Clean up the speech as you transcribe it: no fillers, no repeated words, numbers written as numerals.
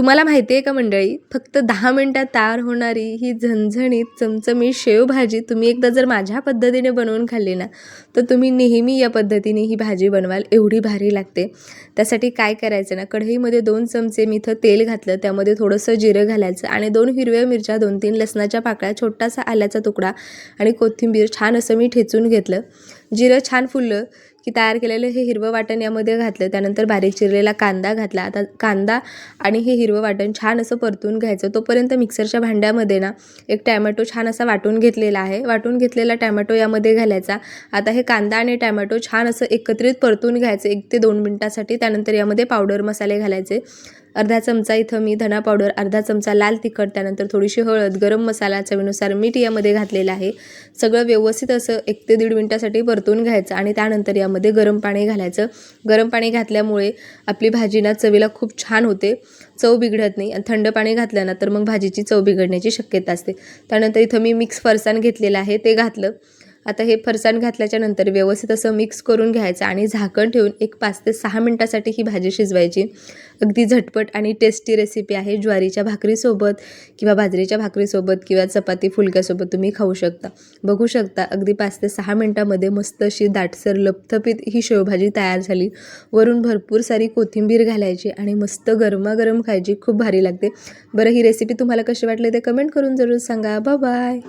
तुम्हाला माहिती आहे का मंडळी, फक्त 10 मिनिटात तयार होणारी ही झणझणीत चमचमीत शेवभाजी तुम्ही एकदा जर माझ्या पद्धतीने बनवून खाल्ली ना, तर तुम्ही नेहमी या पद्धतीने ही भाजी बनवाल, एवढी भारी लागते. त्यासाठी काय करायचं ना, कढईमध्ये 2 चमचे मी इथं तेल घातलं, त्यामध्ये थोडंसं जिरं घालायचं आणि 2 हिरव्या मिरच्या, 2-3 लसणाच्या पाकळ्या, छोटासा आल्याचा तुकडा आणि कोथिंबीर छान असं मी ठेचून घेतलं. जिरं छान फुललं की तयार केलेलं हे हिरवं वाटण यामध्ये घातलं. त्यानंतर बारीक चिरलेला कांदा घातला. आता कांदा आणि हे हिरवं वाटण छान असं परतून घ्यायचं. तोपर्यंत मिक्सरच्या भांड्यामध्ये ना एक टॅमॅटो छान असा वाटून घेतलेला आहे. वाटून घेतलेला टॅमॅटो यामध्ये घालायचा. आता हे कांदा आणि टॅमॅटो छान असं एकत्रित परतून घ्यायचं 1 ते 2 मिनिटासाठी. त्यानंतर यामध्ये पावडर मसाले घालायचे. अर्धा चमचा इथं मी धना पावडर, अर्धा चमचा लाल तिखट, त्यानंतर थोडीशी हळद, गरम मसाला, चवीनुसार मीठ यामध्ये घातलेलं आहे. सगळं व्यवस्थित असं 1 ते 1.5 मिनिटासाठी परतून घ्यायचं आणि त्यानंतर यामध्ये गरम पाणी घालायचं. गरम पाणी घातल्यामुळे आपली भाजी ना चवीला खूप छान होते, चव बिघडत नाही. आणि थंड पाणी घातलं ना तर मग भाजीची चव बिघडण्याची शक्यता असते. त्यानंतर इथं मी मिक्स फरसाण घेतलेलं आहे, ते घातलं. आता हे फरसाण घातल्याच्या नंतर व्यवस्थित असं मिक्स करून घ्यायचं आणि झाकण ठेवून एक 5 ते 6 मिनिटासाठी ही भाजी शिजवायची. अगदी झटपट आणि टेस्टी रेसिपी आहे. ज्वारीच्या भाकरीसोबत किंवा बाजरीच्या भाकरीसोबत किंवा चपाती फुलक्यासोबत तुम्ही खाऊ शकता. बघू शकता अगदी 5 ते 6 मिनिटामध्ये मस्त अशी दाटसर लपथपीत ही शेवभाजी तयार झाली. वरून भरपूर सारी कोथिंबीर घालायची आणि मस्त गरमागरम खायची. खूप भारी लागते. बरं, ही रेसिपी तुम्हाला कशी वाटली ते कमेंट करून जरूर सांगा. बाय.